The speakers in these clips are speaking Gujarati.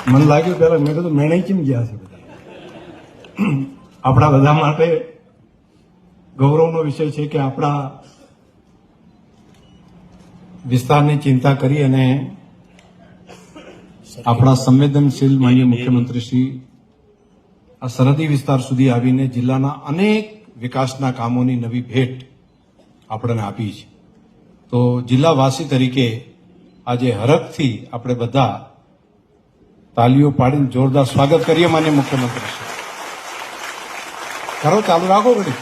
મને લાગ્યું પેલા મેં કીધું મેણે કેમ ગયા છે બધા. આપણા બધા માટે ગૌરવનો વિષય છે કે આપણા વિસ્તારની ચિંતા કરી અને આપણા સંવેદનશીલ માનનીય મુખ્યમંત્રી શ્રી આ સરહદી વિસ્તાર સુધી આવીને જિલ્લાના અનેક વિકાસના કામોની નવી ભેટ આપણને આપી છે. તો જિલ્લાવાસી તરીકે આજે હરખથી આપણે બધા તાલીઓ પાડીને જોરદાર સ્વાગત કરીએ માનનીય મુખ્યમંત્રી શ્રી. કરો, ચાલુ રાખો ઘડી.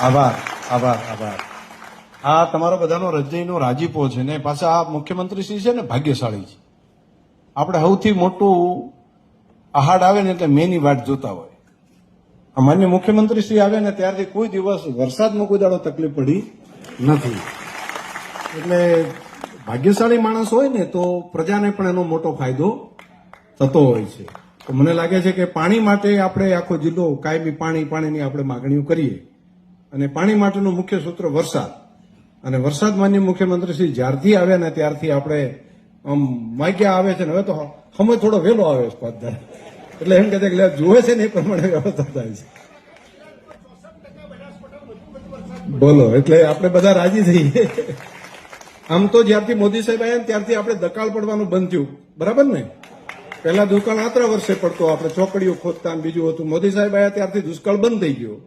આભાર આભાર આભાર. આ તમારો બધાનો રજયનો રાજીપો છે ને પાછા આ મુખ્યમંત્રી શ્રી છે ને ભાગ્યશાળી છે. આપણે સૌથી મોટું આહાડ આવે ને એટલે મેની વાટ જોતા હોય. માન્ય મુખ્યમંત્રી શ્રી આવે ને ત્યારથી કોઈ દિવસ વરસાદમાં કોઈ દાડો તકલીફ પડી નથી. એટલે ભાગ્યશાળી માણસ હોય ને તો પ્રજાને પણ એનો મોટો ફાયદો થતો હોય છે. તો મને લાગે છે કે પાણી માટે આપણે આખો જિલ્લો કાયમી પાણીની આપણે માગણીઓ કરીએ અને પાણી માટેનું મુખ્ય સૂત્ર વરસાદ. અને વરસાદ માન્ય મુખ્યમંત્રી શ્રી જ્યારથી આવ્યા ને ત્યારથી આપણે આમ માગ્યા આવે છે ને હવે તો સમય થોડો વહેલો આવે છે પાછળ. એટલે એમ કે જુએ છે ને એ પ્રમાણે વ્યવસ્થા થાય છે. બોલો, એટલે આપણે બધા રાજી થઈએ. આમ તો જ્યારથી મોદી સાહેબ આવ્યા ત્યારથી આપણે દકાળ પડવાનું બંધ થયું, બરાબર ને? પહેલા દુષ્કાળ 3 વર્ષે પડતો, આપણે ચોકડીઓ ખોદતા બીજું હતું. મોદી સાહેબ આવ્યા ત્યારથી દુષ્કાળ બંધ થઈ ગયો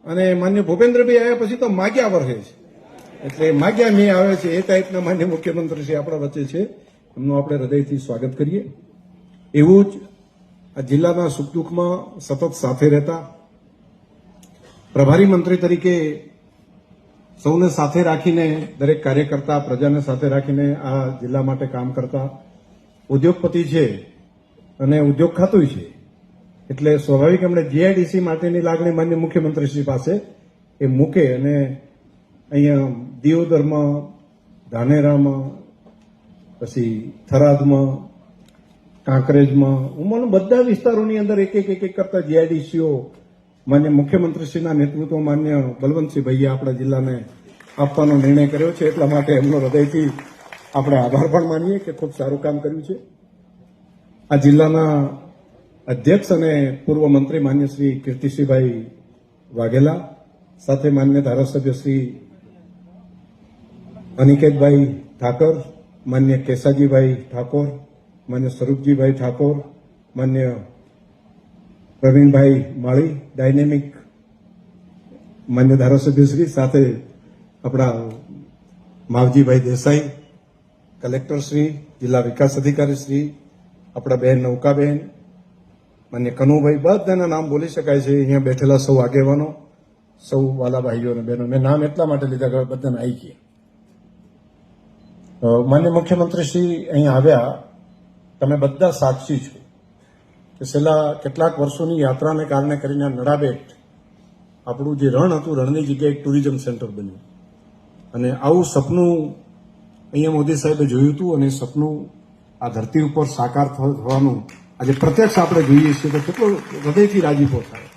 અને માન્ય ભૂપેન્દ્રભાઈ આવ્યા પછી તો માગ્યા વર્ષે છે. એટલે માગ્યા મેં આવે છે એ ટાઈપના માન્ય મુખ્યમંત્રી શ્રી આપણા વચ્ચે છે. એમનું આપણે હૃદયથી સ્વાગત કરીએ. એવું જ આ જિલ્લાના સુખ દુઃખમાં સતત સાથે રહેતા પ્રભારી મંત્રી તરીકે સૌને સાથે રાખીને, દરેક કાર્યકર્તા પ્રજાને સાથે રાખીને આ જિલ્લા માટે કામ કરતા ઉદ્યોગપતિ છે અને ઉદ્યોગ ખાતું છે. એટલે સ્વાભાવિક એમણે જીઆઈડીસી માટેની લાગણી માન્ય મુખ્યમંત્રી શ્રી પાસે એ મૂકે અને અહીંયા દિયોદરમાં, ધાનેરામાં, પછી થરાદમાં, કાંકરેજમાં, ઉમરનું બધા વિસ્તારોની અંદર એક કરતા જીઆઈડીસીઓ માન્ય મુખ્યમંત્રીશ્રીના નેતૃત્વ માન્ય બલવંતસિંહ ભાઈએ આપણા જિલ્લાને આપવાનો નિર્ણય કર્યો છે. એટલા માટે એમનો હૃદયથી આપણે આભાર પણ માનીએ કે ખૂબ સારું કામ કર્યું છે. આ જિલ્લાના અધ્યક્ષ અને પૂર્વ મંત્રી માન્ય શ્રી કીર્તિસિંહભાઈ વાઘેલા સાથે માન્ય ધારાસભ્ય શ્રી અનિકેતભાઈ ઠાકર, માન્ય કેસાજીભાઈ ઠાકોર, માન્ય સ્વરૂપજીભાઈ ઠાકોર, માન્ય પ્રવીણભાઈ માળી, ડાયનેમિક માન્ય ધારાસભ્યશ્રી, સાથે આપણા માવજીભાઈ દેસાઈ, કલેક્ટરશ્રી, જિલ્લા વિકાસ અધિકારીશ્રી, આપણા બહેન નૌકાબેન, માન્ય કનુભાઈ, બધાના નામ બોલી શકાય છે. અહીંયા બેઠેલા સૌ આગેવાનો, સૌ વાલા ભાઈઓ અને બહેનો, મેં નામ એટલા માટે લીધા કે બધાને આવી ગયા. માન્ય મુખ્યમંત્રી શ્રી અહીં આવ્યા, તમે બધા સાક્ષી છો કે છેલ્લા કેટલાક વર્ષોની યાત્રાને કારણે કરીને નડાબેટ આપણું જે રણ હતું, રણની જગ્યાએ એક ટુરિઝમ સેન્ટર બન્યું અને આવું સપનું અહીંયા મોદી સાહેબે જોયું હતું અને સપનું આ ધરતી ઉપર સાકાર થવાનું આજે પ્રત્યક્ષ આપણે જોઈએ છીએ તો કેટલો હૃદયથી રાજીપો થાય.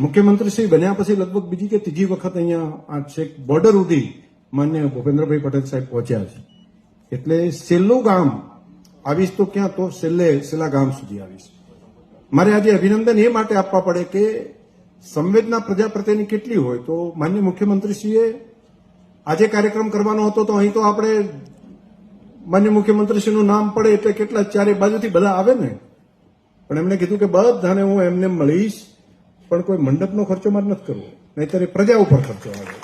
મુખ્યમંત્રી શ્રી બન્યા પછી લગભગ બીજી કે ત્રીજી વખત અહીંયા આ છેક બોર્ડર સુધી માન્ય ભૂપેન્દ્રભાઈ પટેલ સાહેબ પહોંચ્યા છે. એટલે છેલ્લું ગામ આવીશ તો ક્યાં, તો છેલ્લા ગામ સુધી આવીશ. મારે આજે અભિનંદન એ માટે આપવા પડે કે સંવેદના પ્રજા પ્રત્યેની કેટલી હોય. તો માન્ય મુખ્યમંત્રીશ્રીએ આજે કાર્યક્રમ કરવાનો હતો તો અહીં તો આપણે માન્ય મુખ્યમંત્રીશ્રીનું નામ પડે એટલે કેટલા ચારે બાજુથી બધા આવે ને, પણ એમણે કીધું કે બધાને હું એમને મળીશ પણ કોઈ મંડપનો ખર્ચો મારે નથી કરવો, નહીંતર એ પ્રજા ઉપર ખર્ચો આવે.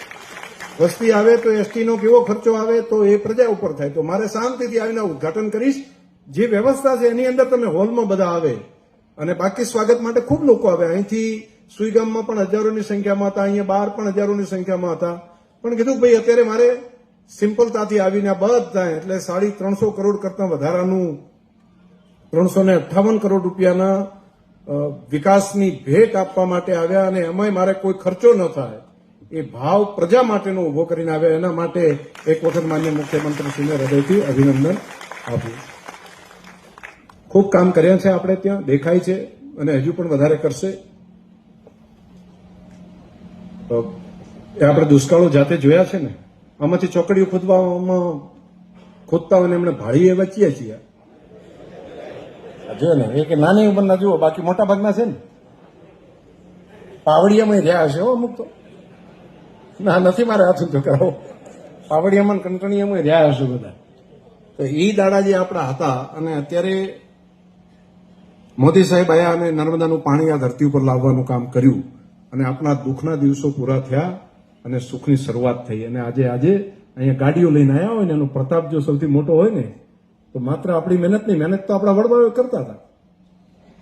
વસ્તી આવે તો એસટીનો કેવો ખર્ચો આવે તો એ પ્રજા ઉપર થાય. તો મારે શાંતિથી આવીને ઉદઘાટન કરીશ. જે વ્યવસ્થા છે એની અંદર તમે હોલમાં બધા આવે અને બાકી સ્વાગત માટે ખૂબ લોકો આવે. અહીંથી સુઈગામમાં પણ હજારોની સંખ્યામાં હતા, અહીંયા બહાર પણ હજારોની સંખ્યામાં હતા. પણ કીધું ભાઈ અત્યારે મારે સિમ્પલતાથી આવીને બધા એટલે 350 કરોડ કરતા વધારાનું 358 કરોડ રૂપિયાના વિકાસની ભેટ આપવા માટે આવ્યા અને એમાંય મારે કોઈ ખર્ચો ન થાય એ ભાવ પ્રજા માટેનો ઉભો કરીને આવ્યા. એના માટે એક વખત માન્ય મુખ્યમંત્રીશ્રીને હૃદયથી અભિનંદન આપું. ખૂબ કામ કર્યા છે આપણે ત્યાં, દેખાય છે અને હજુ પણ વધારે કરશે. એ આપણે દુષ્કાળો જાતે જોયા છે ને, આમાંથી ચોકડીઓ ખોદતા હોય ને એમણે ભાળીએ વચ્ચે છીએ. જો ને એ કે નાની ઉંમરના જુઓ, બાકી મોટા ભાગના છે ને પાવડિયામાં રહ્યા હશે અમુક તો. ના નથી મારે હાથ ઊંચો કરાવો. પાવડિયામાં કંટણીયામાં રહ્યા હશે બધા. તો એ દાડા જે આપણા હતા, અને અત્યારે મોદી સાહેબ આવ્યા અને નર્મદાનું પાણી આ ધરતી ઉપર લાવવાનું કામ કર્યું, અને આપણા દુઃખના દિવસો પૂરા થયા અને સુખની શરૂઆત થઈ. અને આજે અહીંયા ગાડીઓ લઈને આવ્યા હોય ને એનો પ્રતાપ જો સૌથી મોટો હોય ને તો માત્ર આપણી મહેનત નહીં, મહેનત તો આપણા વડવાઓ કરતા હતા,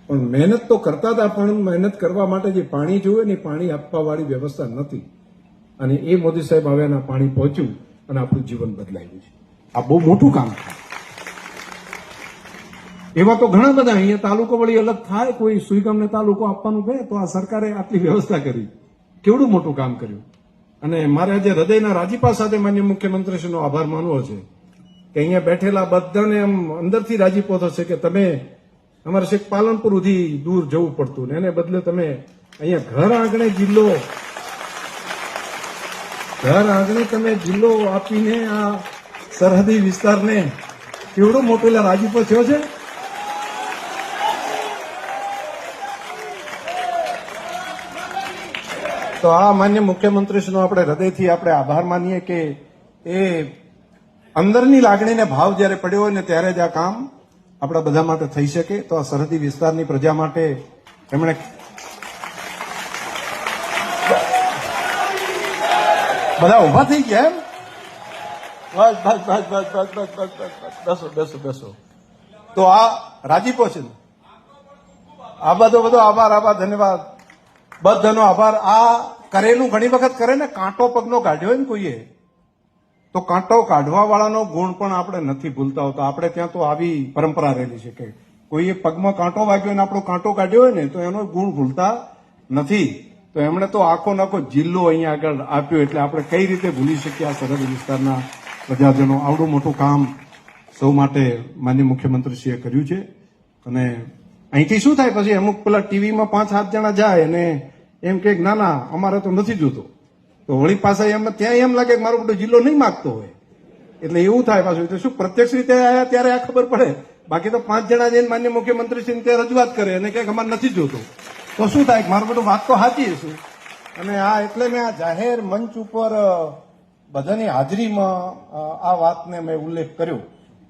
પણ મહેનત તો કરતા હતા, પણ મહેનત કરવા માટે જે પાણી જોઈએ ને પાણી આપવા વાળી વ્યવસ્થા નથી. અને એ મોદી સાહેબ આવ્યાના પાણી પહોંચ્યું અને આપણું જીવન બદલાયું છે. આ બહુ મોટું કામ છે. એવા તો ઘણા બધા અહીંયા તાલુકો વળી અલગ થાય, કોઈ સુઈગામને તાલુકો આપવાનું કહે તો આ સરકારે આટલી વ્યવસ્થા કરી, કેવડું મોટું કામ કર્યું. અને મારે આજે હૃદયના રાજીપા સાથે માન્ય મુખ્યમંત્રીશ્રીનો આભાર માનવો છે કે અહીંયા બેઠેલા બધાને એમ અંદરથી રાજીપો થશે કે તમે અમારે છેક પાલનપુર સુધી દૂર જવું પડતું ને એને બદલે તમે અહીંયા ઘર આંગણે તમે જિલ્લો આપીને આ સરહદી વિસ્તારને કેવડો મોટો રાજીપો થયો છે. તો આ માન્ય મુખ્યમંત્રીશ્રીનો આપણે હૃદયથી આપણે આભાર માનીએ કે એ અંદરની લાગણીને ભાવ જ્યારે પડ્યો હોય ને ત્યારે જ આ કામ આપણા બધા માટે થઈ શકે. તો આ સરહદી વિસ્તારની પ્રજા માટે એમણે બધા ઉભા થઈ ગયા એમ. બસ બેસો. તો આ રાજીપો છે. આ બધો આભાર ધન્યવાદ, બધાનો આભાર. આ કરેલું ઘણી વખત કરે ને, કાંટો પગનો કાઢ્યો હોય ને કોઈએ તો કાંટો કાઢવા વાળાનો ગુણ પણ આપણે નથી ભૂલતા હોતા. આપણે ત્યાં તો આવી પરંપરા રહેલી છે કે કોઈએ પગમાં કાંટો વાગ્યો ને આપણો કાંટો કાઢ્યો હોય ને તો એનો ગુણ ભૂલતા નથી. તો એમણે તો આખો જિલ્લો અહીંયા આગળ આપ્યો, એટલે આપણે કઈ રીતે ભૂલી શકીએ આ સરહદ વિસ્તારના પ્રજાજનો. આવડું મોટું કામ સૌ માટે માન્ય મુખ્યમંત્રીશ્રીએ કર્યું છે. અને અહીંથી શું થાય પછી અમુક પેલા ટીવીમાં 5-7 જણા જાય અને એમ કે ના ના અમારે તો નથી જોતો, તો વળી પાછા એમ ત્યાં એમ લાગે કે મારો બધો જિલ્લો નહીં માગતો હોય, એટલે એવું થાય પાછું. તો શું પ્રત્યક્ષ રીતે આવ્યા ત્યારે આ ખબર પડે, બાકી તો 5 જણા જઈને માન્ય મુખ્યમંત્રીશ્રીને ત્યાં રજૂઆત કરે અને કે અમારે નથી જોતો, તો શું થાય મારું બધું વાત તો સાચી હશે. અને આ એટલે મેં આ જાહેર મંચ ઉપર બધાની હાજરીમાં આ વાતને મેં ઉલ્લેખ કર્યો.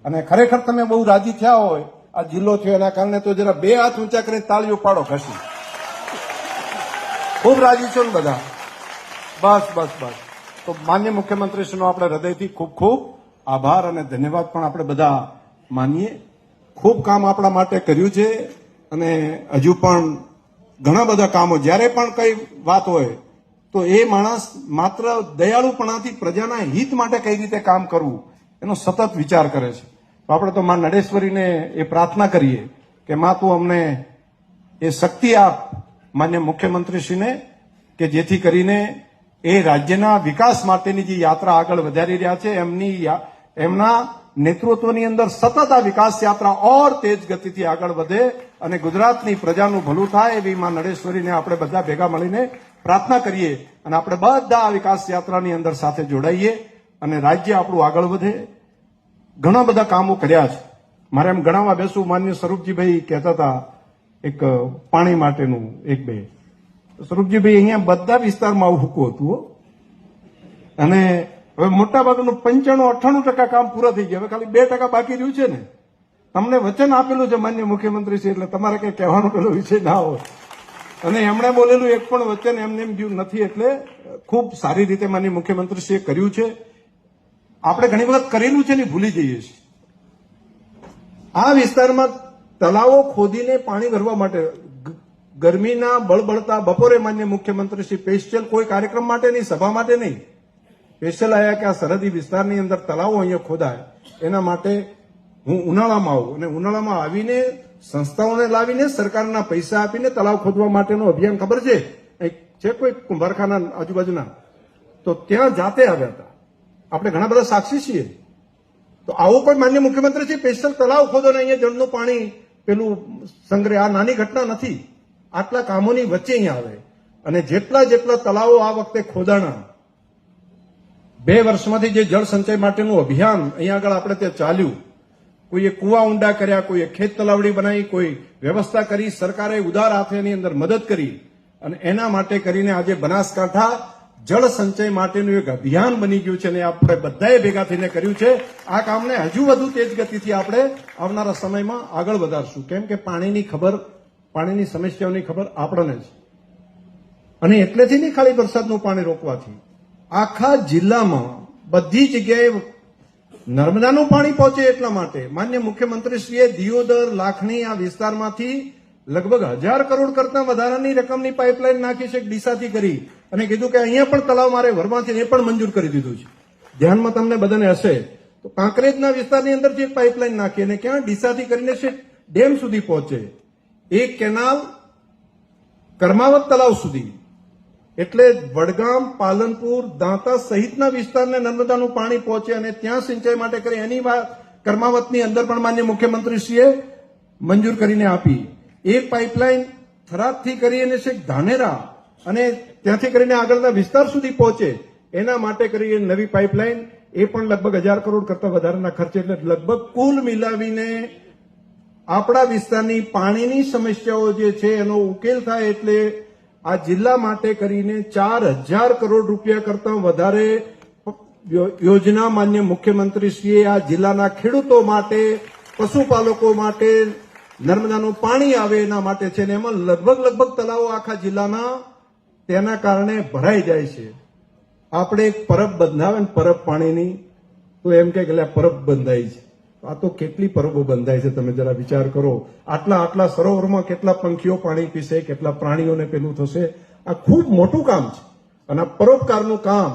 અને ખરેખર તમે બહુ રાજી થયા હોય આ જિલ્લો થયો એના કારણે તો જરા 2 હાથ ઊંચા કરીને તાળીઓ પાડો ઘસી. ખૂબ રાજી છો ને બધા? બસ. તો માન્ય મુખ્યમંત્રીશ્રીનો આપણે હૃદયથી ખૂબ આભાર અને ધન્યવાદ પણ આપણે બધા માનીએ. ખૂબ કામ આપણા માટે કર્યું છે અને હજુ પણ ઘણા બધા કામો. જ્યારે પણ કઈ વાત હોય તો એ માણસ માત્ર દયાળુપણાથી પ્રજાના હિત માટે કઈ રીતે કામ કરવું એનો સતત વિચાર કરે છે. તો આપણે તો માં નડેશ્વરીને એ પ્રાર્થના કરીએ કે માં તું અમને એ શક્તિ આપ માન્ય મુખ્યમંત્રીશ્રીને, કે જેથી કરીને એ રાજ્યના વિકાસ માટેની જે યાત્રા આગળ વધારી રહ્યા છે એમના નેતૃત્વની અંદર સતત આ વિકાસ યાત્રા ઓર તેજ ગતિથી આગળ વધે અને ગુજરાતની પ્રજાનું ભલું થાય એવી માં નડેશ્વરીને આપણે બધા ભેગા મળીને પ્રાર્થના કરીએ અને આપણે બધા આ વિકાસ યાત્રાની અંદર સાથે જોડાઈએ અને રાજ્ય આપણું આગળ વધે. ઘણા બધા કામો કર્યા છે. મારે એમ ગણાવવા બેસું. માન્ય સ્વરૂપજીભાઈ કહેતા હતા એક પાણી માટેનું 1-2. સ્વરૂપજીભાઈ અહીંયા બધા વિસ્તારમાં આવું હુકું હતું અને હવે મોટાભાગનું 95-98% કામ પૂરા થઈ ગયા. હવે ખાલી 2% બાકી રહ્યું છે ને. તમને વચન આપેલું છે માન્ય મુખ્યમંત્રી છે, એટલે તમારે કઈ કહેવાનો પેલો વિષય ના હોય. અને એમણે બોલેલું એક પણ વચન એમને એમ ગયું નથી, એટલે ખૂબ સારી રીતે માન્ય મુખ્યમંત્રીશ્રીએ કર્યું છે. આપણે ઘણી વખત કરેલું છે ને ભૂલી જઈએ છીએ. આ વિસ્તારમાં તલાવો ખોદીને પાણી ભરવા માટે ગરમીના બળબળતા બપોરે માન્ય મુખ્યમંત્રીશ્રી સ્પેશિયલ કોઈ કાર્યક્રમ માટે નહીં, સભા માટે નહીં, સ્પેશિયલ આવ્યા કે આ સરહદી વિસ્તારની અંદર તલાવો અહીંયા ખોદાય એના માટે હું ઉનાળામાં આવું અને ઉનાળામાં આવીને સંસ્થાઓને લાવીને સરકારના પૈસા આપીને તલાવ ખોદવા માટેનો અભિયાન ખબર છે કોઈ કુંભારખાના આજુબાજુના, તો ત્યાં જાતે આવ્યા હતા. આપણે ઘણા બધા સાક્ષી છીએ. તો આવું કોઈ માન્ય મુખ્યમંત્રી છે સ્પેશિયલ તલાવ ખોદો ને અહીંયા જળનું પાણી પેલું સંગ્રહ, આ નાની ઘટના નથી. આટલા કામોની વચ્ચે અહીંયા આવે અને જેટલા તલાવો આ વખતે ખોદાણા 2 વર્ષમાંથી જે જળ સંચય માટેનું અભિયાન અહીંયા આગળ આપણે ત્યાં ચાલ્યું, કોઈએ કુવા ઊંડા કર્યા, કોઈએ ખેત તલાવડી બનાવી, કોઈ વ્યવસ્થા કરી, સરકારે ઉદાર હાથે એની અંદર મદદ કરી અને એના માટે કરીને આજે બનાસકાંઠા જળ સંચય માટેનું એક અભિયાન બની ગયું છે અને આપણે બધાએ ભેગા થઈને કર્યું છે. આ કામને હજુ વધુ તેજ ગતિથી આપણે આવનારા સમયમાં આગળ વધારશું, કેમ કે પાણીની સમસ્યાઓની ખબર આપણને છે. અને એટલેથી નહીં ખાલી વરસાદનું પાણી રોકવાથી, આખા જિલ્લામાં બધી જગ્યાએ નર્મદાનું પાણી પહોંચે એટલા માટે માન્ય મુખ્યમંત્રીશ્રીએ દિયોદર, લાખણી આ વિસ્તારમાંથી લગભગ 1000 કરોડ કરતા વધારાની રકમની પાઇપલાઇન નાખી છે ડીસાથી કરી અને કીધું કે અહીંયા પણ તળાવ મારે વરમાંથી એ પણ મંજૂર કરી દીધું છે. ધ્યાનમાં તમને બધાને હશે તો કાંકરેજના વિસ્તારની અંદરથી એક પાઇપલાઇન નાખી અને ક્યાં ડીસાથી કરીને છે ડેમ સુધી પહોંચે, એક કેનાલ કર્માવત તળાવ સુધી. એટલે વડગામ, પાલનપુર, દાંતા સહિતના વિસ્તારને નર્મદાનું પાણી પહોંચે અને ત્યાં સિંચાઈ માટે કરી. એની વાત કર્માવતની અંદર પણ માન્ય મુખ્યમંત્રીશ્રીએ મંજૂર કરીને આપી. એક પાઇપલાઇન થરાદથી કરીને છે ધાનેરા અને ત્યાંથી કરીને આગળના વિસ્તાર સુધી પહોંચે એના માટે કરીને નવી પાઇપલાઇન, એ પણ લગભગ 1000 કરોડ કરતા વધારાના ખર્ચે. એટલે લગભગ કુલ મિલાવીને આપણા વિસ્તારની પાણીની સમસ્યાઓ જે છે એનો ઉકેલ થાય એટલે આ જિલ્લા માટે કરીને 4000 કરોડ રૂપિયા કરતા વધારે યોજના માન્ય મુખ્યમંત્રીશ્રીએ આ જિલ્લાના ખેડૂતો માટે, પશુપાલકો માટે નર્મદાનું પાણી આવે એના માટે છે ને એમાં લગભગ તળાવો આખા જિલ્લાના તેના કારણે ભરાઈ જાય છે. આપણે એક પરબ બંધાવે ને પરબ પાણીની તો એમ કે પરબ બંધાઈ છે. આ તો કેટલી પરબો બંધાય છે તમે જરા વિચાર કરો. આટલા સરોવરમાં કેટલા પંખીઓ પાણી પીશે, કેટલા પ્રાણીઓને પેલું થશે. આ ખૂબ મોટું કામ છે અને આ પરોપકારનું કામ,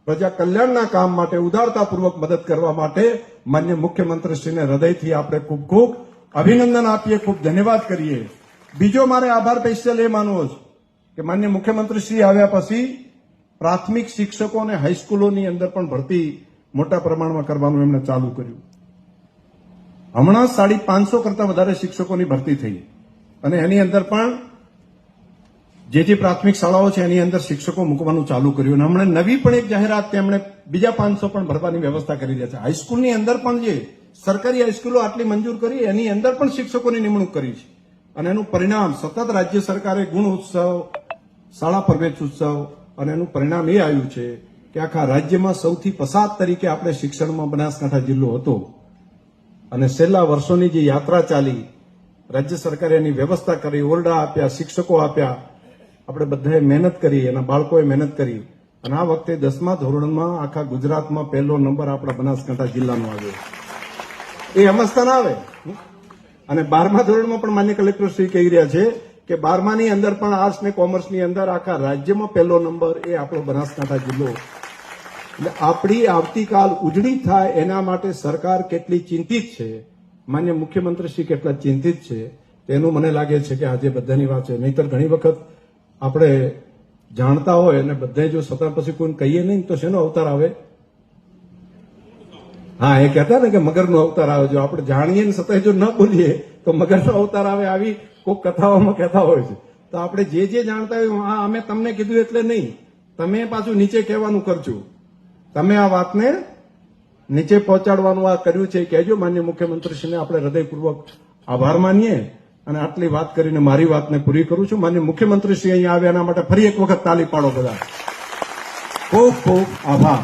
પ્રજા કલ્યાણના કામ માટે ઉદારતાપૂર્વક મદદ કરવા માટે માન્ય મુખ્યમંત્રીશ્રીને હૃદયથી આપણે ખૂબ ખૂબ અભિનંદન આપીએ, ખૂબ ધન્યવાદ કરીએ. બીજો મારે આભાર સ્પેશિયલ એ માનવો છે કે માન્ય મુખ્યમંત્રીશ્રી આવ્યા પછી પ્રાથમિક શિક્ષકો અને હાઈસ્કૂલોની અંદર પણ ભરતી મોટા પ્રમાણમાં કરવાનું એમણે ચાલુ કર્યું. હમણાં 550 કરતા વધારે શિક્ષકોની ભરતી થઈ અને એની અંદર પણ જે પ્રાથમિક શાળાઓ છે એની અંદર શિક્ષકો મૂકવાનું ચાલુ કર્યું. અને હમણાં નવી પણ એક જાહેરાત તેમણે બીજા 500 પણ ભરવાની વ્યવસ્થા કરી રહ્યા છે. હાઈસ્કૂલની અંદર પણ જે સરકારી હાઈસ્કૂલો આટલી મંજૂર કરી એની અંદર પણ શિક્ષકોની નિમણૂક કરી છે અને એનું પરિણામ સતત રાજ્ય સરકારે ગુણ ઉત્સવ, શાળા પ્રવેશ ઉત્સવ અને એનું પરિણામ એ આવ્યું છે કે આખા રાજ્યમાં સૌથી પછાત તરીકે આપણે શિક્ષણમાં બનાસકાંઠા જિલ્લો હતો. અને છેલ્લા વર્ષોની જે યાત્રા ચાલી, રાજ્ય સરકારે એની વ્યવસ્થા કરી, ઓરડા આપ્યા, શિક્ષકો આપ્યા, આપણે બધાએ મહેનત કરી, એના બાળકોએ મહેનત કરી અને આ વખતે 10મા ધોરણમાં આખા ગુજરાતમાં પહેલો નંબર આપણા બનાસકાંઠા જિલ્લાનો આવ્યો. એ અમસ્તા ના આવે. અને 12મા ધોરણમાં પણ માન્ય કલેક્ટર શ્રી કહી રહ્યા છે કે 12માની અંદર પણ આર્ટ્સ ને કોમર્સની અંદર આખા રાજ્યમાં પહેલો નંબર એ આપણો બનાસકાંઠા જિલ્લો. એટલે આપણી આવતીકાલ ઉજળી થાય એના માટે સરકાર કેટલી ચિંતિત છે, માન્ય મુખ્યમંત્રી શ્રી કેટલા ચિંતિત છે તેનું મને લાગે છે કે આજે બધાની વાત છે. નહીતર ઘણી વખત આપણે જાણતા હોય અને બધા જો સત્તા પછી કોઈને કહીએ નહીં તો શેનો અવતાર આવે? હા, એ કહેતા ને કે મગરનો અવતાર આવે. જો આપણે જાણીએ ને છતાંય જો ન બોલીએ તો મગરનો અવતાર આવે, આવી કોઈક કથાઓમાં કહેતા હોય છે. તો આપણે જે જાણતા હોય, હા અમે તમને કીધું એટલે નહીં, તમે પાછું નીચે કહેવાનું કરજો. તમે આ વાતને નીચે પહોંચાડવાનું આ કર્યું છે કહેજો. માન્ય મુખ્યમંત્રીશ્રીને આપણે હૃદયપૂર્વક આભાર માનીએ અને આટલી વાત કરીને મારી વાતને પૂરી કરું છું. માન્ય મુખ્યમંત્રીશ્રી અહીંયા આવ્યા એના માટે ફરી એક વખત તાલી પાડો બધા. ખૂબ ખૂબ આભાર.